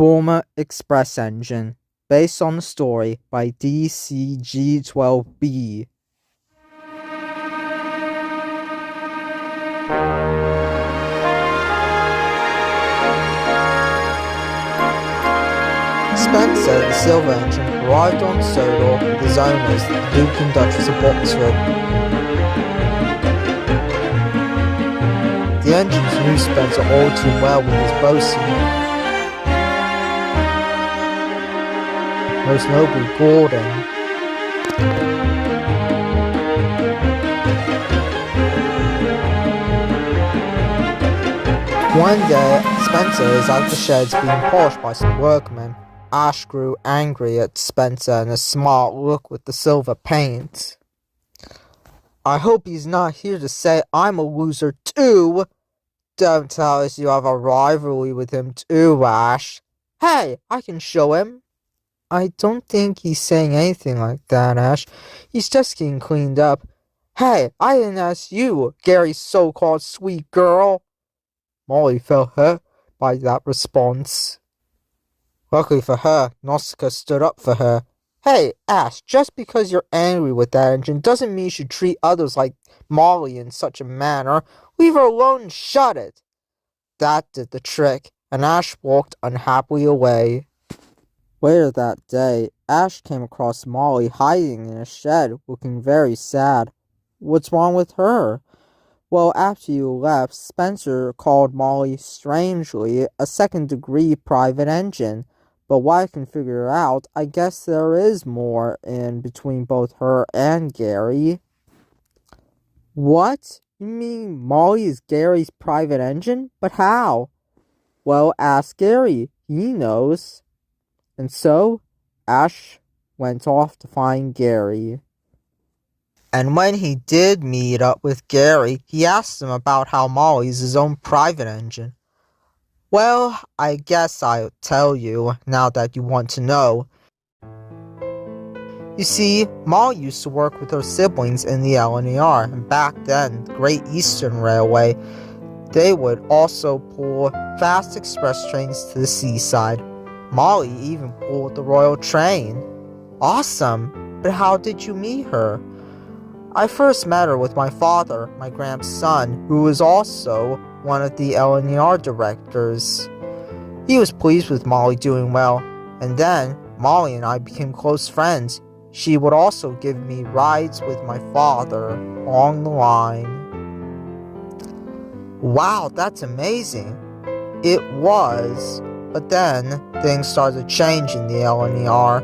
Former Express Engine, based on the story by DCG12B. Spencer, the silver engine, arrived on Sodor with his owners, the Duke and Duchess of Boxford. The engines knew Spencer all too well with his boatswain, most notably Gordon. One day, Spencer is at the sheds being polished by some workmen. Ash grew angry at Spencer and his smart look with the silver paint. I hope he's not here to say I'm a loser too. Don't tell us you have a rivalry with him too, Ash. Hey, I can show him. I don't think he's saying anything like that, Ash. He's just getting cleaned up. Hey, I didn't ask you, Gary's so-called sweet girl. Molly felt hurt by that response. Luckily for her, Nausicaa stood up for her. Hey, Ash, just because you're angry with that engine doesn't mean you should treat others like Molly in such a manner. Leave her alone and shut it. That did the trick, and Ash walked unhappily away. Later that day, Ash came across Molly hiding in a shed, looking very sad. What's wrong with her? Well, after you left, Spencer called Molly, strangely, a second-degree private engine. But what I can figure out, I guess there is more in between both her and Gary. What? You mean Molly is Gary's private engine? But how? Well, ask Gary. He knows. And so, Ash went off to find Gary. And when he did meet up with Gary, he asked him about how Molly's his own private engine. Well, I guess I'll tell you, now that you want to know. You see, Molly used to work with her siblings in the LNER, and back then, the Great Eastern Railway, they would also pull fast express trains to the seaside. Molly even pulled the Royal Train. Awesome! But how did you meet her? I first met her with my father, my grandson, who was also one of the LNER directors. He was pleased with Molly doing well, and then Molly and I became close friends. She would also give me rides with my father along the line. Wow, that's amazing. It was, but then things started to change in the LNER.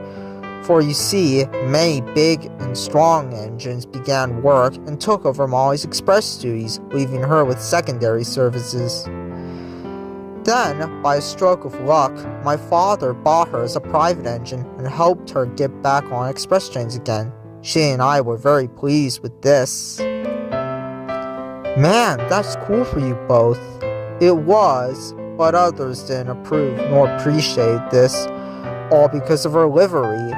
For you see, many big and strong engines began work and took over Molly's express duties, leaving her with secondary services. Then, by a stroke of luck, my father bought her as a private engine and helped her get back on express trains again. She and I were very pleased with this. Man, that's cool for you both. It was, but others didn't approve nor appreciate this, all because of her livery.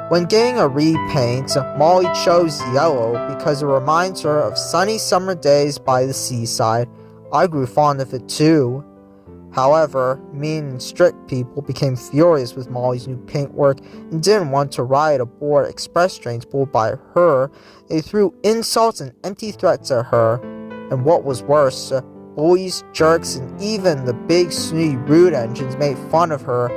When getting a repaint, Molly chose yellow because it reminds her of sunny summer days by the seaside. I grew fond of it too. However, mean and strict people became furious with Molly's new paintwork and didn't want to ride aboard express trains pulled by her. They threw insults and empty threats at her. And what was worse, bullies, jerks, and even the big snooty rude engines made fun of her.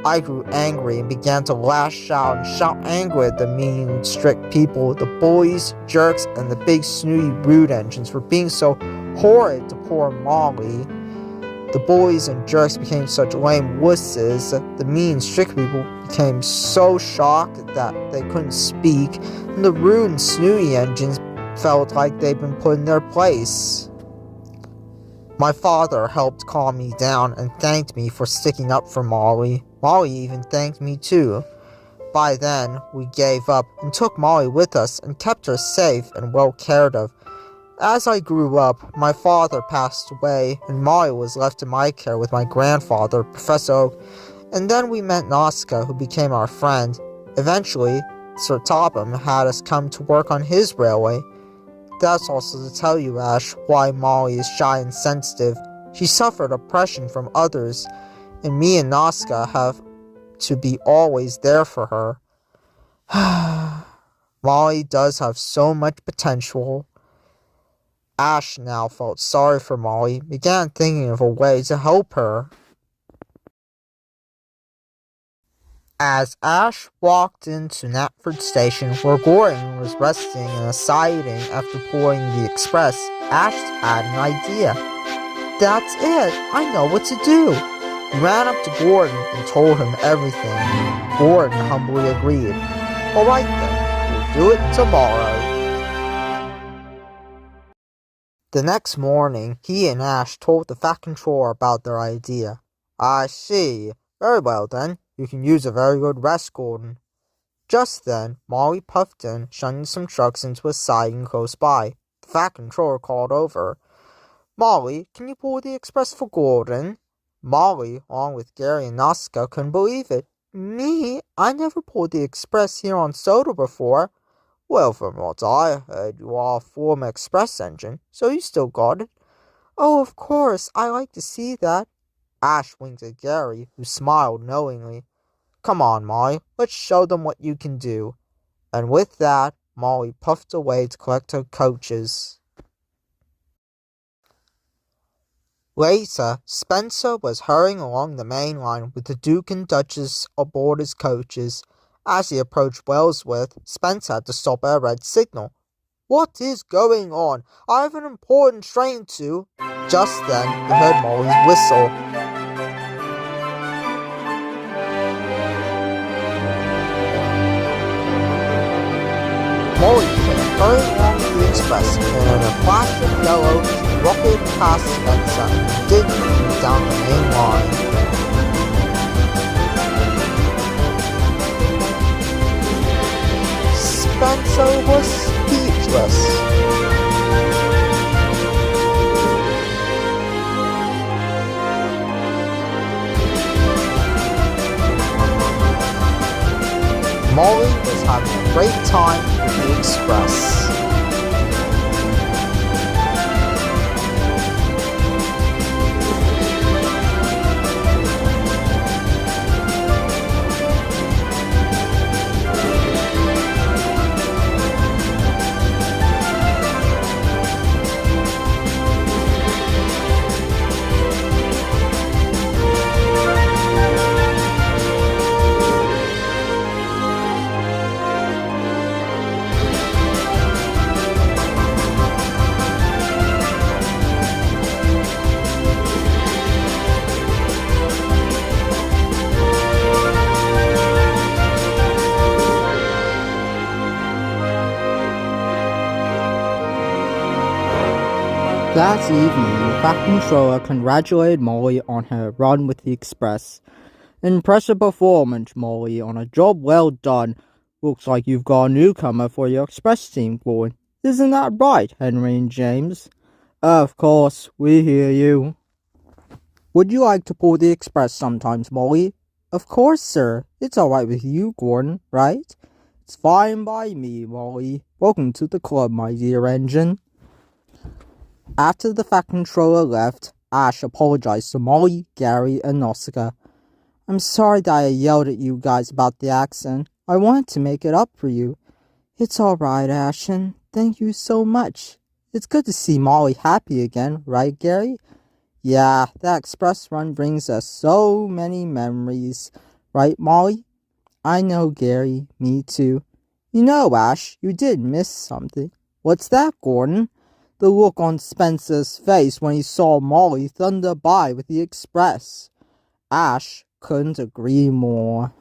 I grew angry and began to lash out and shout angrily at the mean and strict people, the bullies, jerks, and the big snooty rude engines for being so horrid to poor Molly. The bullies and jerks became such lame wusses. The mean and strict people became so shocked that they couldn't speak, and the rude and snooty engines felt like they'd been put in their place. My father helped calm me down and thanked me for sticking up for Molly. Molly even thanked me too. By then, we gave up and took Molly with us and kept her safe and well cared of. As I grew up, my father passed away and Molly was left in my care with my grandfather, Professor Oak, and then we met Nausicaa, who became our friend. Eventually, Sir Topham had us come to work on his railway. That's also to tell you, Ash, why Molly is shy and sensitive. She suffered oppression from others. and me and Nausicaa have to be always there for her. Molly does have so much potential. Ash now felt sorry for Molly, began thinking of a way to help her. As Ash walked into Knapford Station, where Gordon was resting in a siding after pulling the express, Ash had an idea. "That's it! I know what to do!" He ran up to Gordon and told him everything. Gordon humbly agreed. "Alright then, we'll do it tomorrow." The next morning, he and Ash told the Fat Controller about their idea. "I see. Very well then. You can use a very good rest, Gordon." Just then, Molly puffed in, shunning some trucks into a siding close by. The Fat Controller called over. "Molly, can you pull the express for Gordon?" Molly, along with Gary and Nausicaa, couldn't believe it. "Me? I never pulled the express here on Soda before." "Well, from what I heard, you are a former express engine, so you still got it." "Oh, of course, I like to see that." Ash winked at Gary, who smiled knowingly. "Come on, Molly, let's show them what you can do." And with that, Molly puffed away to collect her coaches. Later, Spencer was hurrying along the main line with the Duke and Duchess aboard his coaches. As he approached Wellsworth, Spencer had to stop at a red signal. "What is going on? I have an important train to—" Just then, he heard Molly's whistle. Molly came hurrying along the express, and in a flash of yellow, she rocketed past Spencer and didn't move down the main line. Spencer was speechless. Molly was having a great time with the express. That evening, the Fat Controller congratulated Molly on her run with the Express. "Impressive performance, Molly, on a job well done. Looks like you've got a newcomer for your Express team, Gordon. Isn't that right, Henry and James?" "Of course, we hear you." "Would you like to pull the Express sometimes, Molly?" "Of course, sir. It's alright with you, Gordon, right?" "It's fine by me, Molly. Welcome to the club, my dear engine." After the Fat Controller left, Ash apologized to Molly, Gary, and Nausicaa. "I'm sorry that I yelled at you guys about the accent. I wanted to make it up for you." "It's alright, Ashen. Thank you so much. It's good to see Molly happy again, right, Gary?" "Yeah, that express run brings us so many memories. Right, Molly?" "I know, Gary. Me too." "You know, Ash, you did miss something." "What's that, Gordon?" "The look on Spencer's face when he saw Molly thunder by with the express." Ash couldn't agree more.